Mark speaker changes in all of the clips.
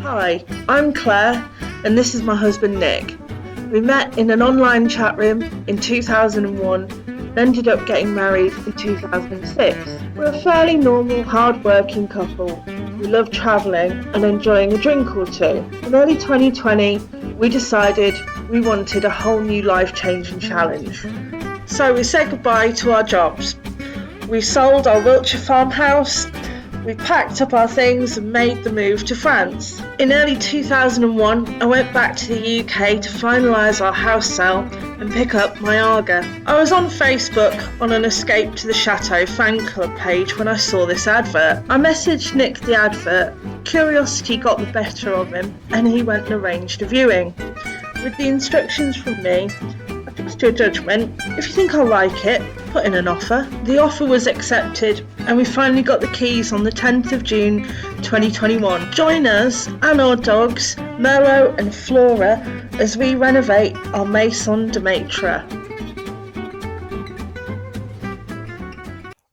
Speaker 1: Hi, I'm Claire and this is my husband Nick. We met in an online chat room in 2001 and ended up getting married in 2006. We're a fairly normal, hard-working couple. We love travelling and enjoying a drink or two. In early 2020, we decided we wanted a whole new life-changing challenge. So we said goodbye to our jobs. We sold our Wiltshire farmhouse. We packed up our things and made the move to France. In early 2001, I went back to the UK to finalise our house sale and pick up my Aga. I was on Facebook on an Escape to the Chateau fan club page when I saw this advert. I messaged Nick the advert. Curiosity got the better of him and he went and arranged a viewing. With the instructions from me, I trust your judgment. If you think I'll like it, put in an offer. The offer was accepted and we finally got the keys on the 10th of June 2021. Join us and our dogs, Merlot and Flora, as we renovate our Maison de Maître.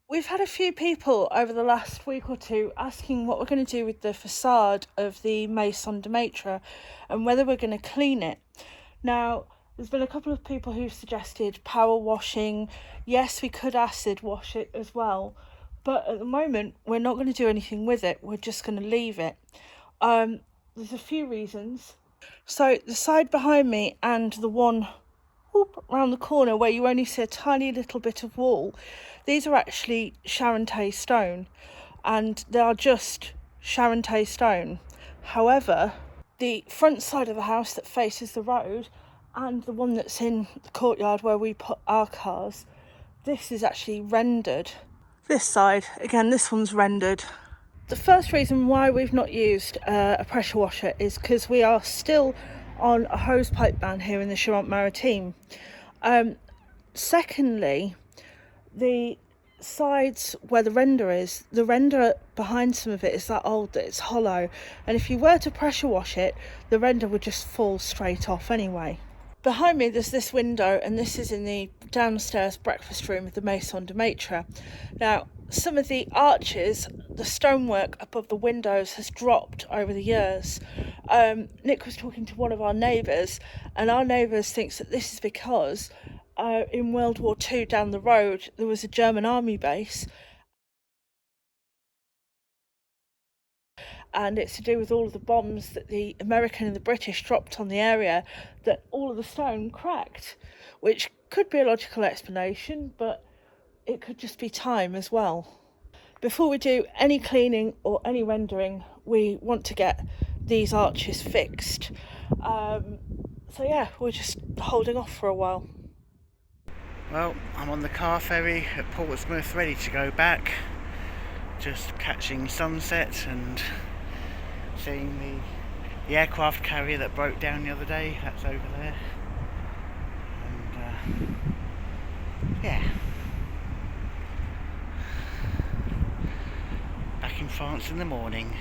Speaker 1: We've had a few people over the last week or two asking what we're going to do with the facade of the Maison de Maître and whether we're going to clean it. Now, there's been a couple of people who've suggested power washing. Yes, we could acid wash it as well, but at the moment we're not going to do anything with it. We're just going to leave it. There's a few reasons. So the side behind me and the one around the corner where you only see a tiny little bit of wall, these are actually Charente stone, and they are just Charente stone. However, the front side of the house that faces the road and the one that's in the courtyard where we put our cars, this is actually rendered. This side, again, this one's rendered. The first reason why we've not used a pressure washer is because we are still on a hose pipe ban here in the Charente-Maritime. Secondly, the sides where the render behind some of it is that old that it's hollow, and if you were to pressure wash it, the render would just fall straight off anyway. Behind me there's this window, and this is in the downstairs breakfast room of the Maison de Maître. Now, some of the arches, the stonework above the windows has dropped over the years. Nick was talking to one of our neighbours, and our neighbours thinks that this is because in World War II down the road there was a German army base, and it's to do with all of the bombs that the American and the British dropped on the area that all of the stone cracked, which could be a logical explanation, but it could just be time as well. Before we do any cleaning or any rendering, we want to get these arches fixed. So yeah, we're just holding off for a while.
Speaker 2: Well, I'm on the car ferry at Portsmouth, ready to go back. Just catching sunset and seeing the aircraft carrier that broke down the other day. That's over there. And yeah, back in France in the morning.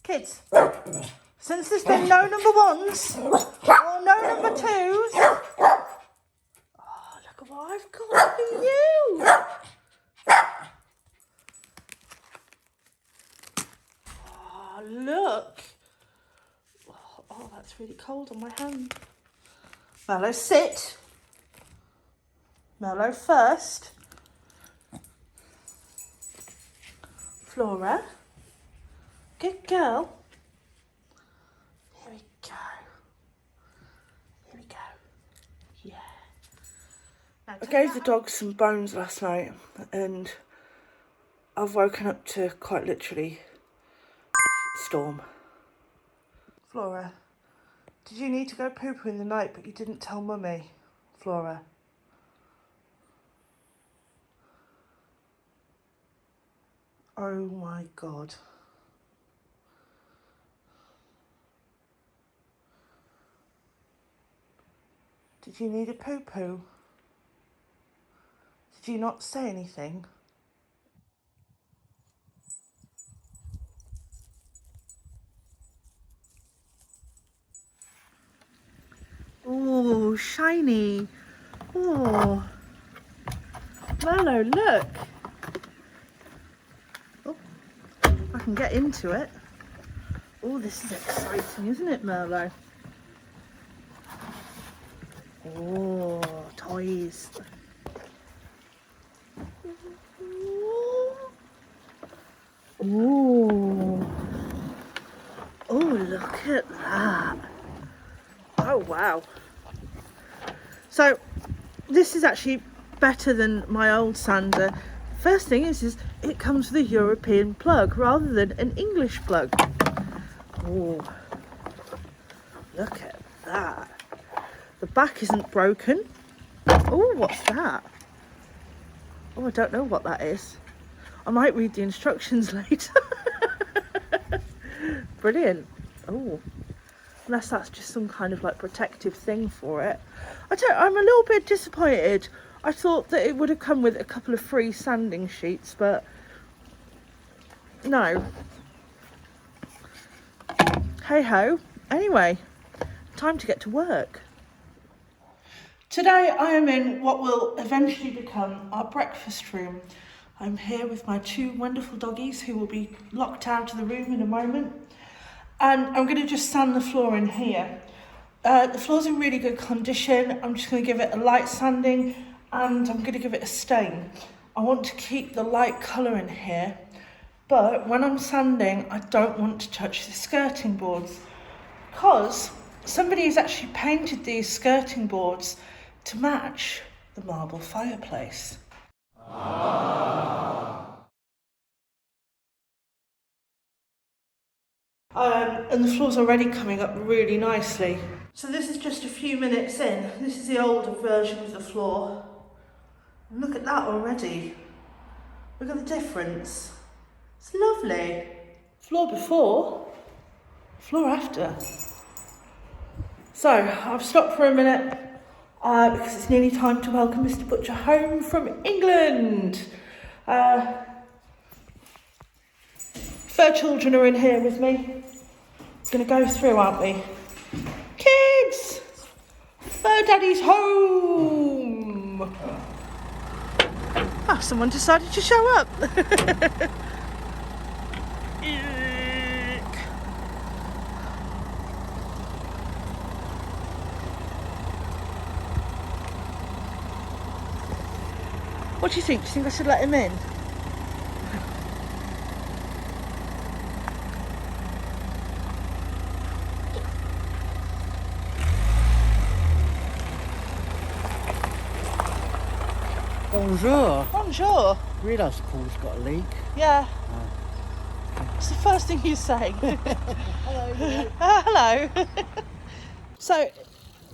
Speaker 1: Kids, since there's been no number ones or no number twos, oh, look at what I've got for you. Oh, look. Oh, that's really cold on my hand. Mellow, sit. Mellow first. Flora. Good girl. Here we go. Here we go. Yeah. I gave the dogs some bones last night and I've woken up to quite literally a storm. Flora, did you need to go poo-poo in the night but you didn't tell Mummy? Flora. Oh my God. Did you need a poo-poo? Did you not say anything? Oh, shiny. Oh, Merlot, look. Oh, I can get into it. Oh, this is exciting, isn't it, Merlot? Oh, toys. Oh, oh, look at that. Oh, wow. So, this is actually better than my old sander. First thing is it comes with a European plug rather than an English plug. Oh, look at that. The back isn't broken. Oh, what's that? Oh, I don't know what that is. I might read the instructions later. Brilliant. Oh, unless that's just some kind of like protective thing for it. I'm a little bit disappointed. I thought that it would have come with a couple of free sanding sheets, but no. Hey ho. Anyway, time to get to work. Today I am in what will eventually become our breakfast room. I'm here with my two wonderful doggies who will be locked out of the room in a moment. And I'm going to just sand the floor in here. The floor's in really good condition. I'm just going to give it a light sanding and I'm going to give it a stain. I want to keep the light colour in here, but when I'm sanding, I don't want to touch the skirting boards because somebody has actually painted these skirting boards to match the marble fireplace. And the floor's already coming up really nicely. So this is just a few minutes in. This is the older version of the floor. And look at that already. Look at the difference. It's lovely. Floor before, floor after. So I've stopped for a minute because it's nearly time to welcome Mr. Butcher home from England. Fur children are in here with me. Gonna go through, aren't we? Kids! Fur Daddy's home! Oh, someone decided to show up. Eek. What do you think? Do you think I should let him in?
Speaker 2: Bonjour.
Speaker 1: Bonjour.
Speaker 2: Realise Paul's got a leak.
Speaker 1: Yeah. It's the first thing you say.
Speaker 2: Hello.
Speaker 1: Hello. So,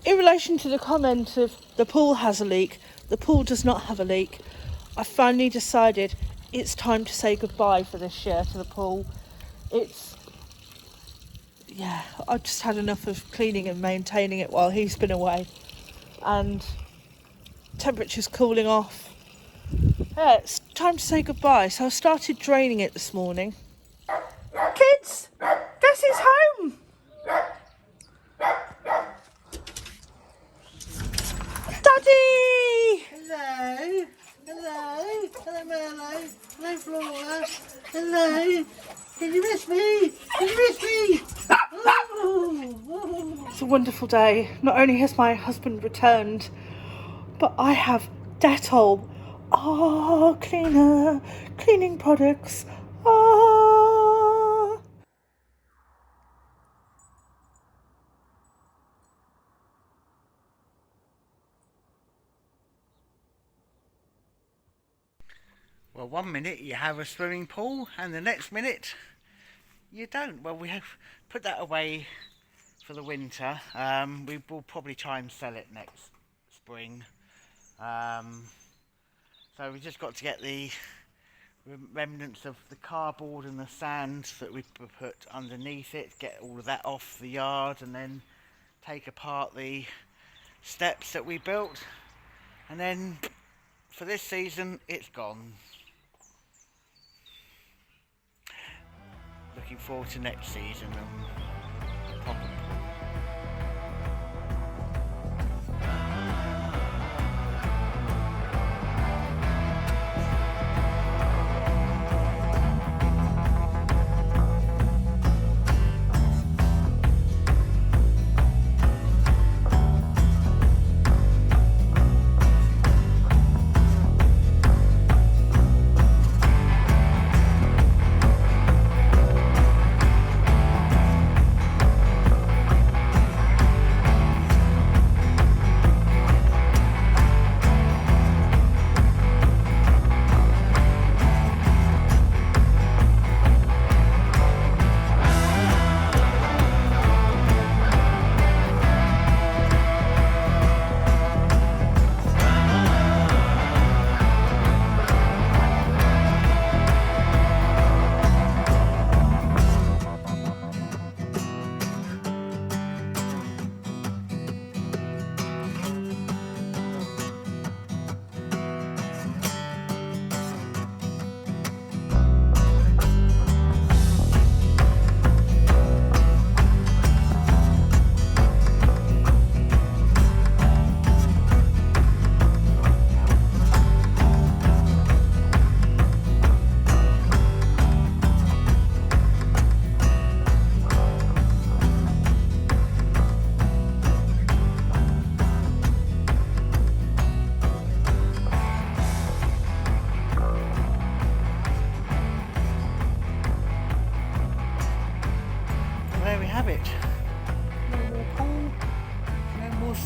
Speaker 1: in relation to the comment of the pool has a leak, the pool does not have a leak. I finally decided it's time to say goodbye for this year to the pool. I've just had enough of cleaning and maintaining it while he's been away. And temperature's cooling off. Yeah, it's time to say goodbye. So I started draining it this morning. Kids, guess who's home? Daddy!
Speaker 3: Hello, hello Merlot, hello Flora, hello, did you miss me? Oh.
Speaker 1: It's a wonderful day. Not only has my husband returned, but I have Dettol. Cleaning products.
Speaker 2: Well, 1 minute you have a swimming pool and the next minute you don't. Well, we have put that away for the winter. We will probably try and sell it next spring. So we just got to get the remnants of the cardboard and the sand that we put underneath it, get all of that off the yard, and then take apart the steps that we built, and then for this season it's gone. Looking forward to next season and proper pool.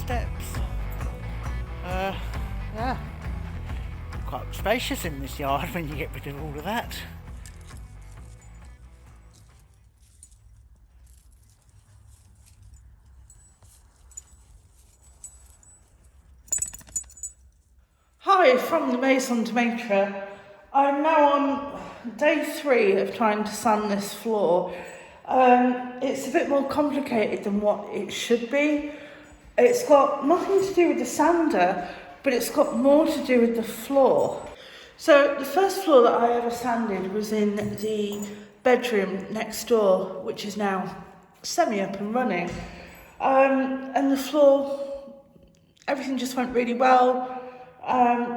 Speaker 2: steps. Yeah, quite spacious in this yard when you get rid of all of that.
Speaker 1: Hi, from the Maison de Maître. I'm now on day 3 of trying to sand this floor. It's a bit more complicated than what it should be. It's got nothing to do with the sander, but it's got more to do with the floor. So the first floor that I ever sanded was in the bedroom next door, which is now semi up and running. And the floor, everything just went really well.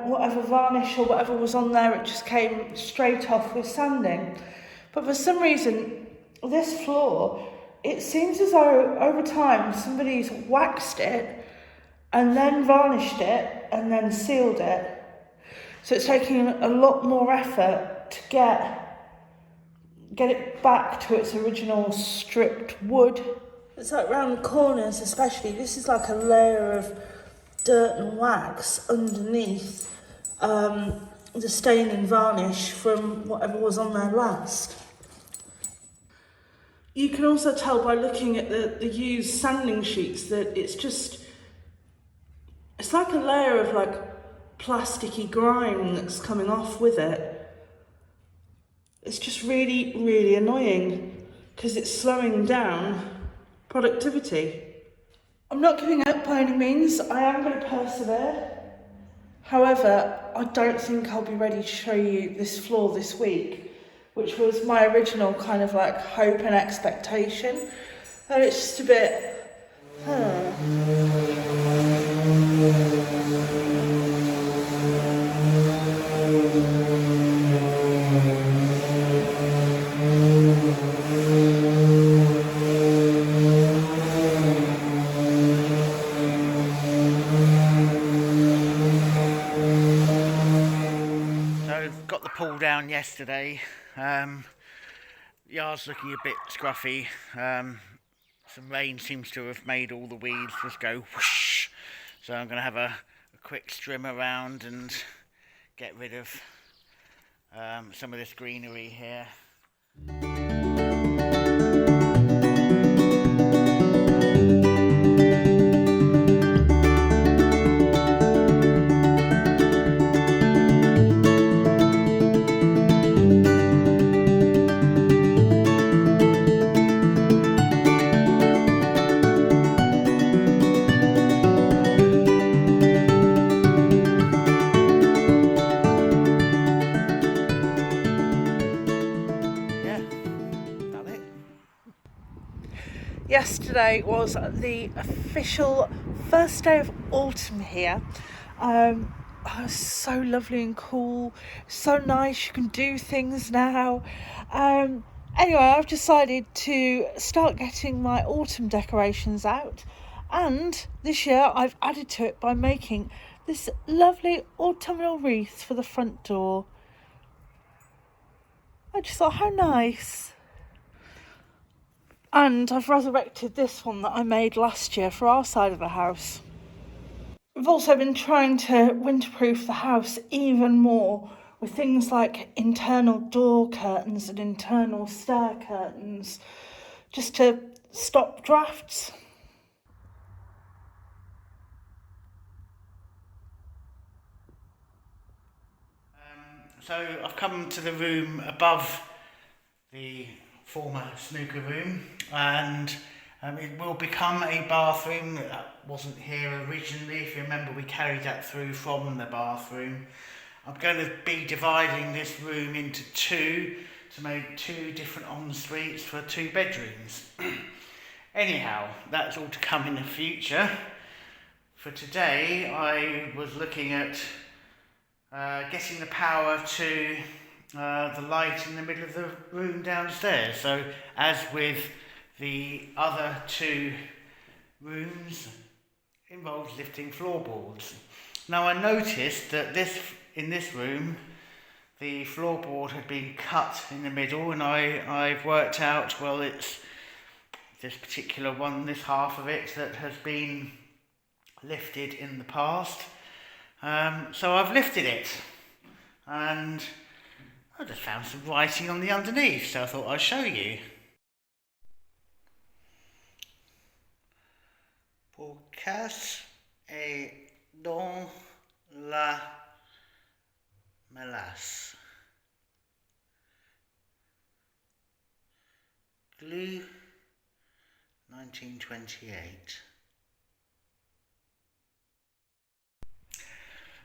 Speaker 1: Whatever varnish or whatever was on there, it just came straight off with sanding. But for some reason, this floor, it seems as though over time somebody's waxed it and then varnished it and then sealed it. So it's taking a lot more effort to get it back to its original stripped wood. It's like round the corners especially, this is like a layer of dirt and wax underneath the stain and varnish from whatever was on there last. You can also tell by looking at the used sanding sheets that it's like a layer of like plasticky grime that's coming off with it. It's just really, really annoying because it's slowing down productivity. I'm not giving up by any means, I am going to persevere. However, I don't think I'll be ready to show you this floor this week, which was my original kind of like hope and expectation. And it's just a bit,
Speaker 2: Pull down yesterday. Yard's looking a bit scruffy. Some rain seems to have made all the weeds just go whoosh. So I'm going to have a quick trim around and get rid of some of this greenery here.
Speaker 1: Yesterday was the official first day of autumn here. Oh, it's so lovely and cool, so nice, you can do things now. Anyway, I've decided to start getting my autumn decorations out, and this year I've added to it by making this lovely autumnal wreath for the front door. I just thought, how nice. And I've resurrected this one that I made last year for our side of the house. We've also been trying to winterproof the house even more with things like internal door curtains and internal stair curtains, just to stop drafts.
Speaker 2: So I've come to the room above the former snooker room, and it will become a bathroom. That wasn't here originally. If you remember, we carried that through from the bathroom. I'm going to be dividing this room into two to make 2 different en-suites for 2 bedrooms. Anyhow, that's all to come in the future. For today, I was looking at getting the power to the light in the middle of the room downstairs. So as with the other 2 rooms, involves lifting floorboards. Now I noticed that in this room the floorboard had been cut in the middle, and I've worked out, well, it's this particular one, this half of it, that has been lifted in the past. So I've lifted it, and I just found some writing on the underneath, so I thought I'd show you. Pour casse et dans la mélasse. Glue 1928.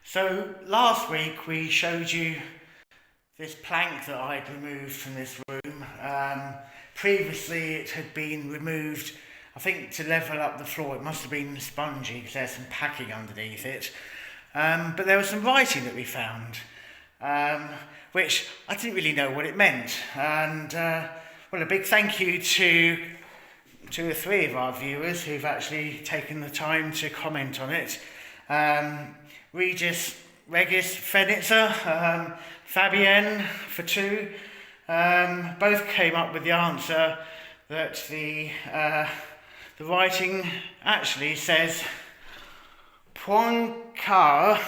Speaker 2: So last week we showed you this plank that I'd removed from this room. Previously it had been removed, I think, to level up the floor. It must have been spongy because there's some packing underneath it. But there was some writing that we found, which I didn't really know what it meant. And well, a big thank you to 2 or 3 of our viewers who've actually taken the time to comment on it. Regis Fenitzer, Fabienne for 2, both came up with the answer that the writing actually says Poincaré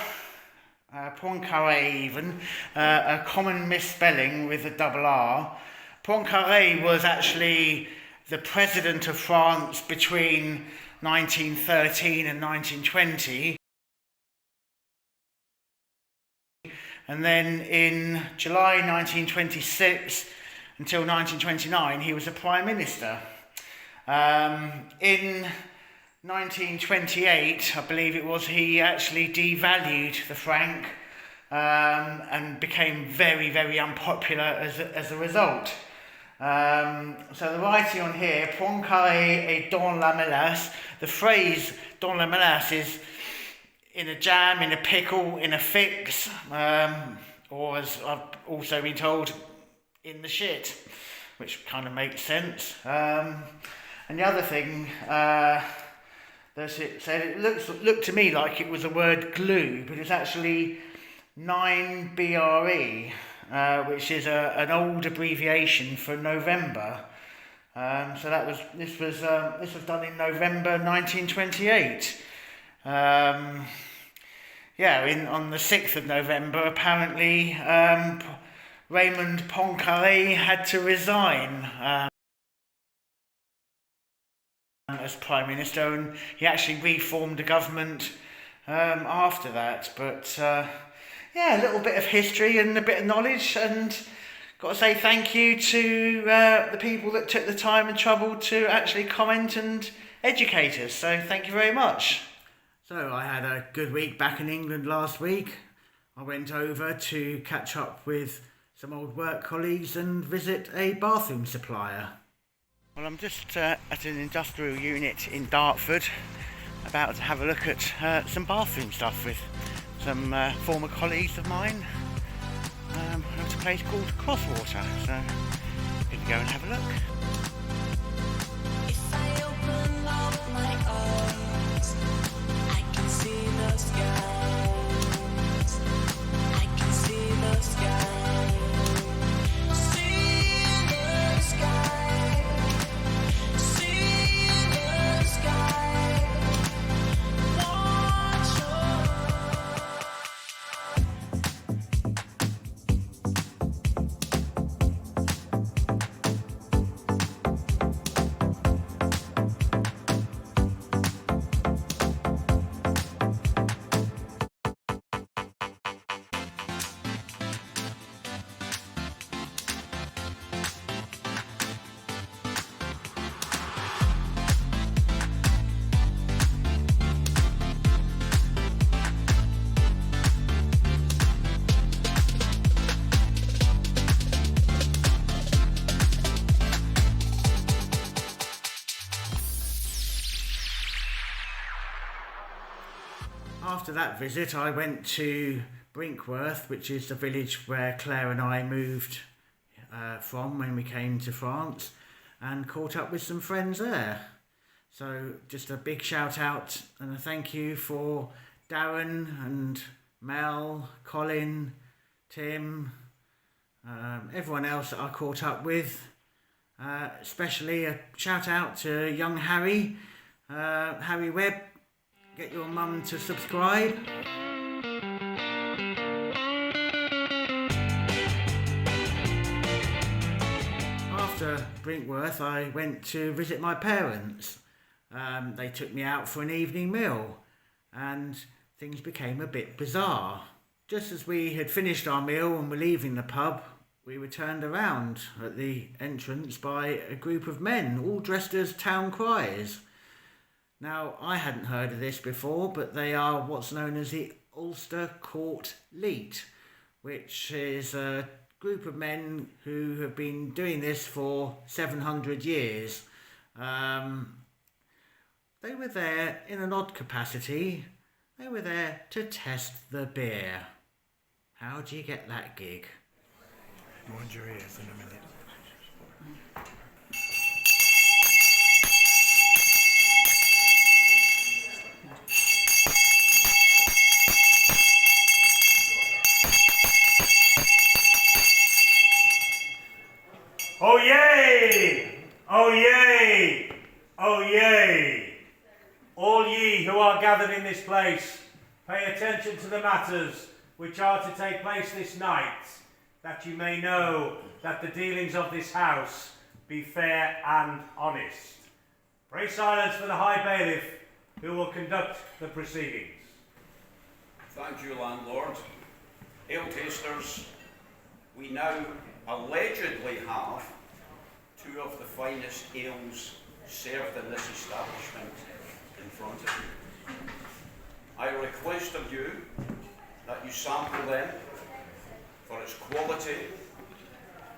Speaker 2: even, a common misspelling with a double R. Poincaré was actually the president of France between 1913 and 1920. And then in July 1926 until 1929, he was a prime minister. In 1928, I believe it was, he actually devalued the franc and became very, very unpopular as a result. So the writing on here, Poincaré et dans la mélasse, the phrase dans la mélasse is in a jam, in a pickle, in a fix, or as I've also been told, in the shit, which kind of makes sense. And the other thing that it said, it looked to me like it was the word glue, but it's actually 9BRE, which is an old abbreviation for November. So this was done in November 1928. On the 6th of November, apparently, Raymond Poincaré had to resign as Prime Minister, and he actually reformed the government after that. But a little bit of history and a bit of knowledge, and got to say thank you to the people that took the time and trouble to actually comment and educate us. So thank you very much. So I had a good week back in England last week. I went over to catch up with some old work colleagues and visit a bathroom supplier. Well, I'm just at an industrial unit in Dartford, about to have a look at some bathroom stuff with some former colleagues of mine. At a place called Crosswater, so I'm going to go and have a look.
Speaker 4: If I open up my eyes, I can see the skies. I can see the sky. See the sky. See the sky. Watch
Speaker 2: After that visit, I went to Brinkworth, which is the village where Claire and I moved from when we came to France, and caught up with some friends there. So just a big shout out and a thank you for Darren and Mel, Colin, Tim, everyone else that I caught up with. Especially a shout out to young Harry Webb. get your mum to subscribe. After Brinkworth, I went to visit my parents. They took me out for an evening meal, and things became a bit bizarre. Just as we had finished our meal and were leaving the pub, we were turned around at the entrance by a group of men, all dressed as town criers. Now, I hadn't heard of this before, but they are what's known as the Ulster Court Leet, which is a group of men who have been doing this for 700 years. They were there in an odd capacity. They were there to test the beer. How do you get that gig?
Speaker 5: Mind your ears in a minute.
Speaker 6: Oh yay! Oh yay! Oh yay! All ye who are gathered in this place, pay attention to the matters which are to take place this night, that you may know that the dealings of this house be fair and honest. Pray silence for the High Bailiff, who will conduct the proceedings.
Speaker 7: Thank you, landlord. Ale tasters, we now allegedly have two of the finest ales served in this establishment in front of you. I request of you that you sample them for its quality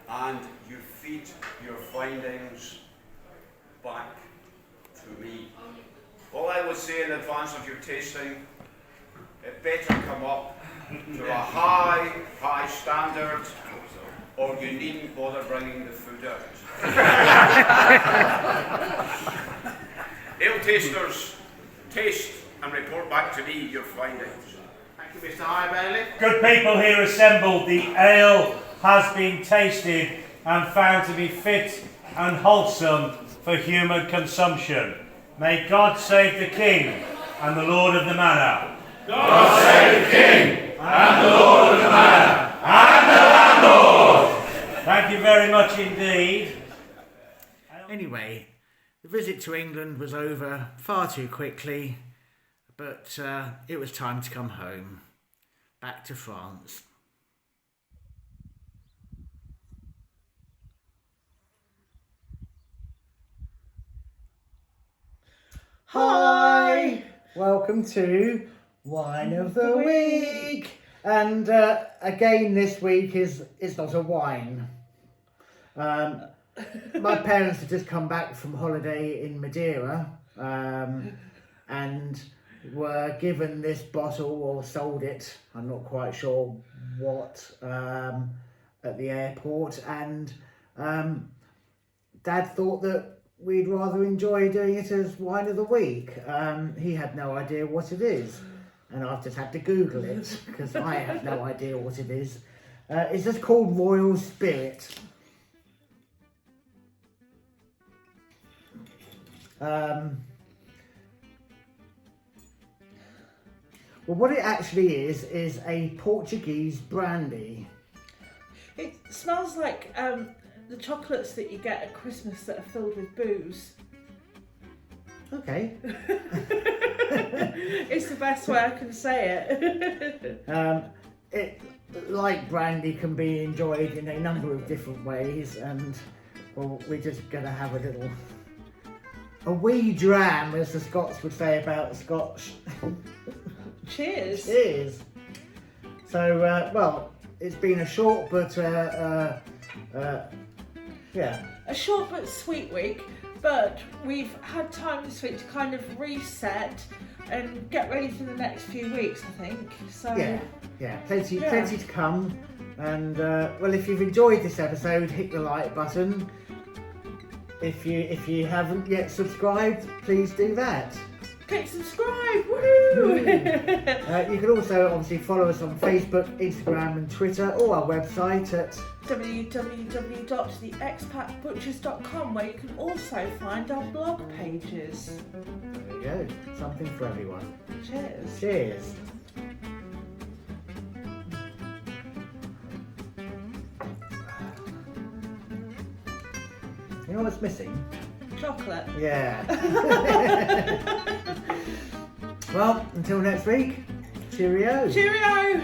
Speaker 7: and you feed your findings back to me. All I would say in advance of your tasting, it better come up to a high standard, or you needn't bother bringing the food out. Ale tasters, taste and report back to me your findings. Thank you, Mr. High Bailiff.
Speaker 6: Good people here assembled, the ale has been tasted and found to be fit and wholesome for human consumption. May God save the King and the Lord of the Manor.
Speaker 8: God save the King and the Lord of the Manor and the landlord.
Speaker 6: Thank you very much indeed.
Speaker 2: Anyway, the visit to England was over far too quickly, but it was time to come home, back to France.
Speaker 9: Hi! Welcome to Wine of the Week! And again this week is not a wine. My parents have just come back from holiday in Madeira and were given this bottle, or sold it, I'm not quite sure what, at the airport, and Dad thought that we'd rather enjoy doing it as Wine of the Week. He had no idea what it is, and I've just had to Google it because I have no idea what it is. It's just called Royal Spirit. Well, what it actually is a Portuguese brandy.
Speaker 1: It smells like the chocolates that you get at Christmas that are filled with booze.
Speaker 9: Okay.
Speaker 1: It's the best way I can say it.
Speaker 9: It, like brandy, can be enjoyed in a number of different ways, and well, we're just going to have a wee dram, as the Scots would say about Scotch.
Speaker 1: Cheers.
Speaker 9: Cheers. So, well, it's been a short but, yeah.
Speaker 1: A short but sweet week, but we've had time this week to kind of reset and get ready for the next few weeks, I think. So
Speaker 9: Yeah, plenty to come. And well, if you've enjoyed this episode, hit the like button. If you haven't yet subscribed, please do that.
Speaker 1: Click subscribe, woohoo!
Speaker 9: You can also obviously follow us on Facebook, Instagram and Twitter, or our website at
Speaker 1: www.theexpatbutchers.com, where you can also find our blog pages.
Speaker 9: There you you go. Something for everyone.
Speaker 1: Cheers.
Speaker 9: Cheers. You know what's missing?
Speaker 1: Chocolate.
Speaker 9: Yeah. Well, until next week, cheerio.
Speaker 1: Cheerio.